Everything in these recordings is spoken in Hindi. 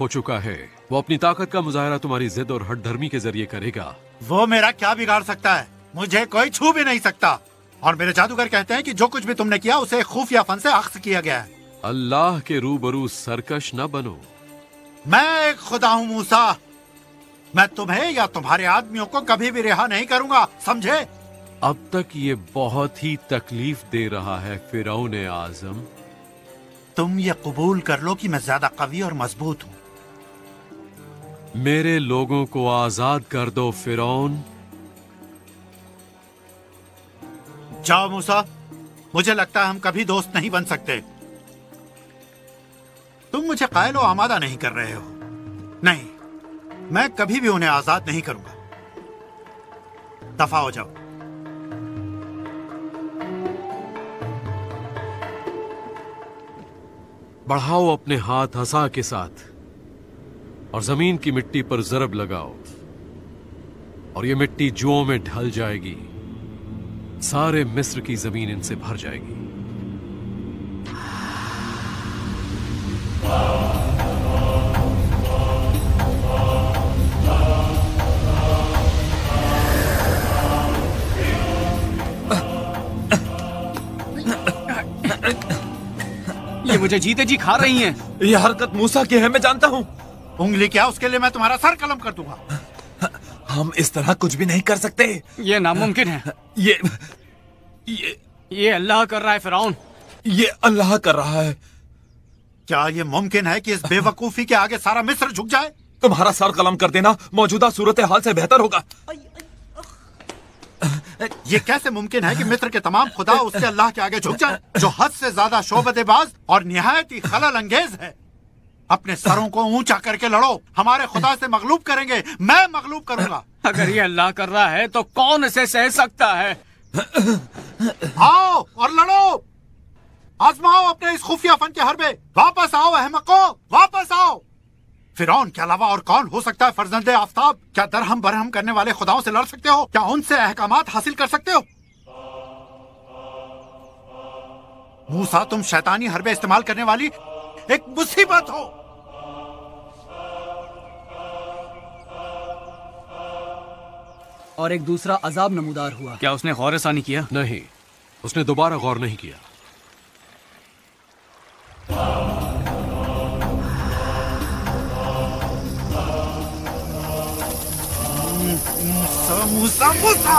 हो चुका है। वो अपनी ताकत का मुजाहरा तुम्हारी जिद और हठधर्मी के जरिए करेगा। वो मेरा क्या बिगाड़ सकता है? मुझे कोई छू भी नहीं सकता। और मेरे जादूगर कहते हैं कि जो कुछ भी तुमने किया उसे खुफिया फन से अख्स किया गया है। अल्लाह के रूबरू सरकश न बनो। मैं एक खुदा हूँ मूसा। मैं तुम्हें या तुम्हारे आदमियों को कभी भी रिहा नहीं करूंगा, समझे? अब तक ये बहुत ही तकलीफ दे रहा है फिरौन आजम। तुम ये कबूल कर लो कि मैं ज्यादा कवी और मजबूत हूँ। मेरे लोगों को आजाद कर दो फिरौन। जाओ मूसा, मुझे लगता है हम कभी दोस्त नहीं बन सकते। तुम मुझे कायल व आमादा नहीं कर रहे हो। नहीं, मैं कभी भी उन्हें आजाद नहीं करूंगा। दफा हो जाओ। बढ़ाओ अपने हाथ हसा के साथ और जमीन की मिट्टी पर जरब लगाओ और ये मिट्टी जुओं में ढल जाएगी। सारे मिस्र की जमीन इनसे भर जाएगी। ये मुझे जीते जी खा रही हैं। ये हरकत मूसा की है, मैं जानता हूँ। उंगली क्या, उसके लिए मैं तुम्हारा सर कलम कर दूंगा। हम इस तरह कुछ भी नहीं कर सकते। ये नामुमकिन है। ये अल्लाह कर रहा है फिरौन। ये अल्लाह कर रहा है। क्या ये मुमकिन है कि इस बेवकूफी के आगे सारा मिस्र झुक जाए? तुम्हारा सर कलम कर देना मौजूदा सूरत हाल से बेहतर होगा। ये कैसे मुमकिन है कि मिस्र के तमाम खुदा उसके अल्लाह के आगे झुक जाए, जो हद से ज्यादा शोबतेबाज और निहायत ही खलल अंगेज है? अपने सरों को ऊंचा करके लड़ो। हमारे खुदा से मगलूब करेंगे, मैं मगलूब करूंगा। अगर ये अल्लाह कर रहा है तो कौन इसे सह सकता है? आओ और लड़ो। आजमाओ अपने इस खुफिया फन के हरबे। वापस आओ अहमको, वापस आओ। फिरौन के अलावा और कौन हो सकता है फर्जंदे आफ्ताब? क्या दरहम बरहम करने वाले खुदाओं से लड़ सकते हो? क्या उनसे अहकामात हासिल कर सकते हो? मूसा, तुम शैतानी हरबे इस्तेमाल करने वाली एक मुसीबत हो। और एक दूसरा अजाब नमूदार हुआ। क्या उसने गौर-ए-सानी किया? नहीं, उसने दोबारा गौर नहीं किया। मूसा, मूसा।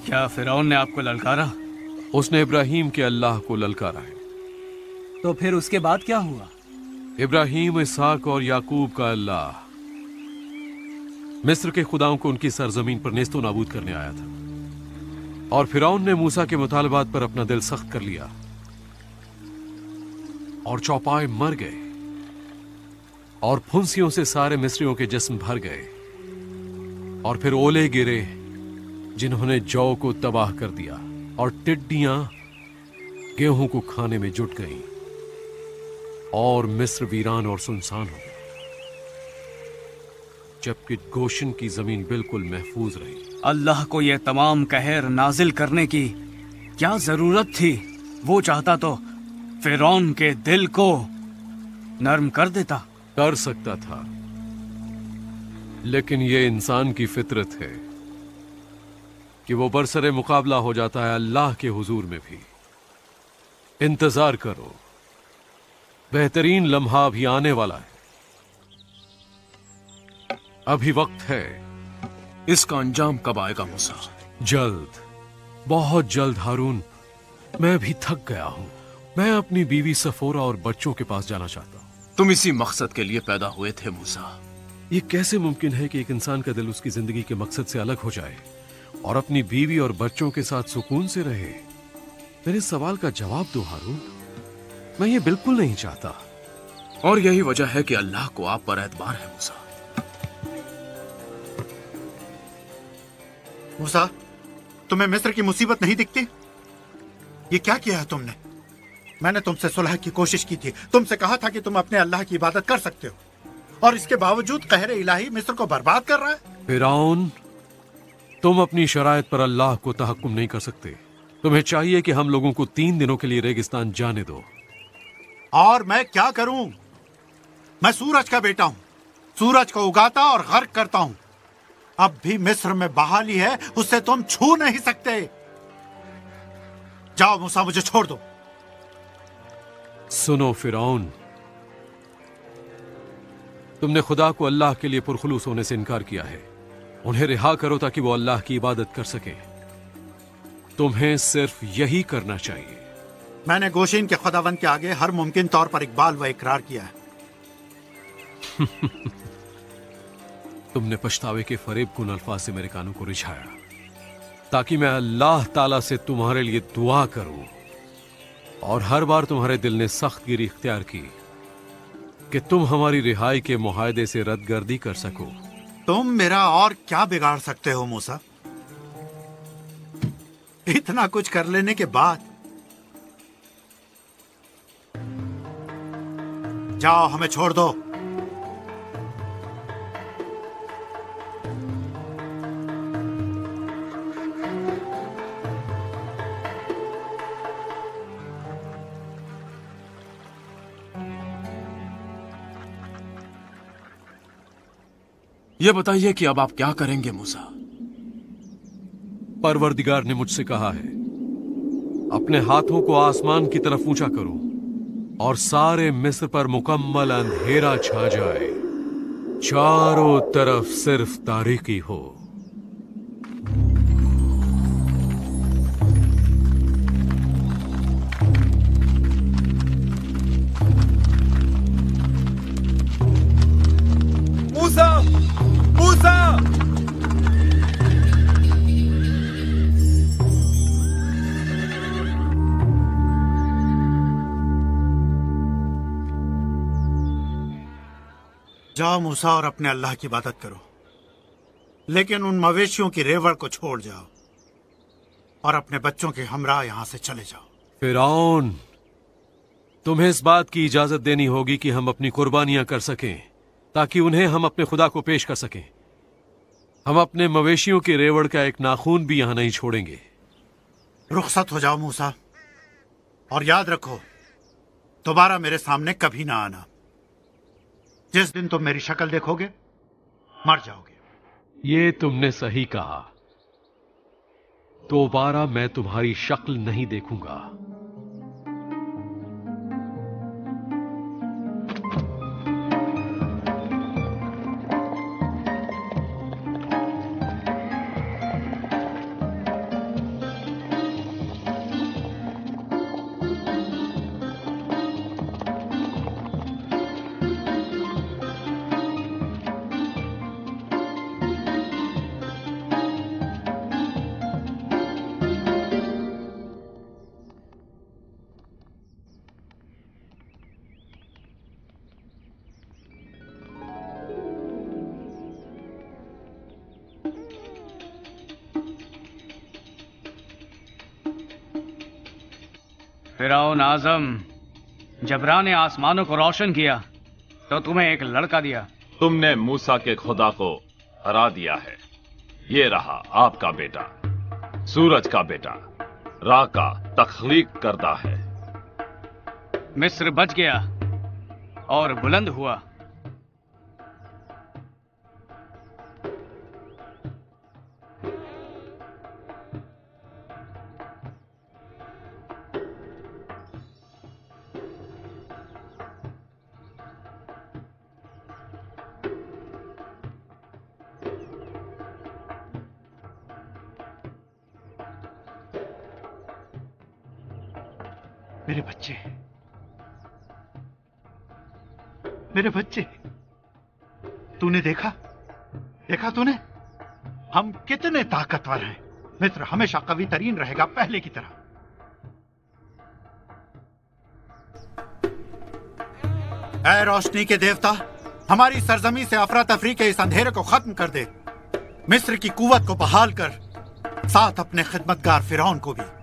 क्या फिरौन ने आपको ललकारा? उसने इब्राहिम के अल्लाह को ललकारा है। तो फिर उसके बाद क्या हुआ? इब्राहिम, इसहाक और याकूब का अल्लाह मिस्र के खुदाओं को उनकी सरजमीन पर नेस्तो नाबूद करने आया था और फिरौन ने मूसा के मुतालबात पर अपना दिल सख्त कर लिया और चौपाए मर गए और फुंसियों से सारे मिस्रियों के जिस्म भर गए और फिर ओले गिरे जिन्होंने जौ को तबाह कर दिया और टिड्डियां गेहूं को खाने में जुट गईं और मिस्र वीरान और सुनसान हो गया, जबकि गोशन की जमीन बिल्कुल महफूज रही। अल्लाह को यह तमाम कहर नाजिल करने की क्या जरूरत थी? वो चाहता तो फिरौन के दिल को नर्म कर देता। कर सकता था, लेकिन यह इंसान की फितरत है कि वो बरसरे मुकाबला हो जाता है अल्लाह के हुजूर में भी। इंतजार करो, बेहतरीन लम्हा भी आने वाला है। अभी वक्त है। इसका अंजाम कब आएगा मूसा? जल्द, बहुत जल्द हारून। मैं भी थक गया हूं। मैं अपनी बीवी सफोरा और बच्चों के पास जाना चाहता हूं। तुम इसी मकसद के लिए पैदा हुए थे मूसा। ये कैसे मुमकिन है कि एक इंसान का दिल उसकी जिंदगी के मकसद से अलग हो जाए और अपनी बीवी और बच्चों के साथ सुकून से रहे? मेरे सवाल का जवाब दो हारून। मैं ये बिल्कुल नहीं चाहता। और यही वजह है कि अल्लाह को आप पर एतबार है मूसा। मूसा, तुम्हें मिस्र की मुसीबत नहीं दिखती? ये क्या किया है तुमने? मैंने तुमसे सुलह की कोशिश की थी, तुमसे कहा था कि तुम अपने अल्लाह की इबादत कर सकते हो, और इसके बावजूद कहर इलाही मिस्र को बर्बाद कर रहा है। फिरौन, तुम अपनी शरायत पर अल्लाह को तहक्कुम नहीं कर सकते। तुम्हें चाहिए कि हम लोगों को 3 दिनों के लिए रेगिस्तान जाने दो। और मैं क्या करूं? मैं सूरज का बेटा हूं, सूरज को उगाता और गर्क करता हूं। अब भी मिस्र में बहाली है, उससे तुम छू नहीं सकते। जाओ मूसा, मुझे छोड़ दो। सुनो फिरौन, तुमने खुदा को अल्लाह के लिए पुरखुलूस होने से इनकार किया है। उन्हें रिहा करो ताकि वो अल्लाह की इबादत कर सके। तुम्हें सिर्फ यही करना चाहिए। मैंने गोशीन के खुदावंद के आगे हर मुमकिन तौर पर इकबाल व इकरार किया है। तुमने पछतावे के फरेबकुन अल्फाज से मेरे कानों को रिझाया ताकि मैं अल्लाह ताला से तुम्हारे लिए दुआ करूं, और हर बार तुम्हारे दिल ने सख्त गिरी इख्तियार की कि तुम हमारी रिहाई के मुआहदे से रद्दगर्दी कर सको। तुम मेरा और क्या बिगाड़ सकते हो मूसा? इतना कुछ कर लेने के बाद। जाओ, हमें छोड़ दो। ये बताइए कि अब आप क्या करेंगे मूसा? परवरदिगार ने मुझसे कहा है, अपने हाथों को आसमान की तरफ ऊंचा करो और सारे मिस्र पर मुकम्मल अंधेरा छा जाए, चारों तरफ सिर्फ तारीकी हो। मूसा! मूसा! जाओ मूसा और अपने अल्लाह की इबादत करो, लेकिन उन मवेशियों की रेवड़ को छोड़ जाओ और अपने बच्चों के हमरा यहां से चले जाओ। फिरौन, तुम्हें इस बात की इजाजत देनी होगी कि हम अपनी कुर्बानियां कर सकें ताकि उन्हें हम अपने खुदा को पेश कर सकें। हम अपने मवेशियों की रेवड़ का एक नाखून भी यहां नहीं छोड़ेंगे। रुखसत हो जाओ मूसा, और याद रखो, दोबारा मेरे सामने कभी ना आना। जिस दिन तुम मेरी शक्ल देखोगे मर जाओगे। ये तुमने सही कहा, दोबारा मैं तुम्हारी शक्ल नहीं देखूंगा। फिरौन आजम, जबरा ने आसमानों को रोशन किया तो तुम्हें एक लड़का दिया। तुमने मूसा के खुदा को हरा दिया है। ये रहा आपका बेटा, सूरज का बेटा, रा का तख्लीक करदा है। मिस्र बच गया और बुलंद हुआ। मेरे बच्चे, मेरे बच्चे, तूने देखा तूने? हम कितने ताकतवर हैं। मिस्र हमेशा कवी तरीन रहेगा, पहले की तरह। ऐ रोशनी के देवता, हमारी सरजमी से अफरा तफरी के इस अंधेरे को खत्म कर दे। मिस्र की कुव्वत को बहाल कर साथ अपने खिदमतगार फिरौन को भी।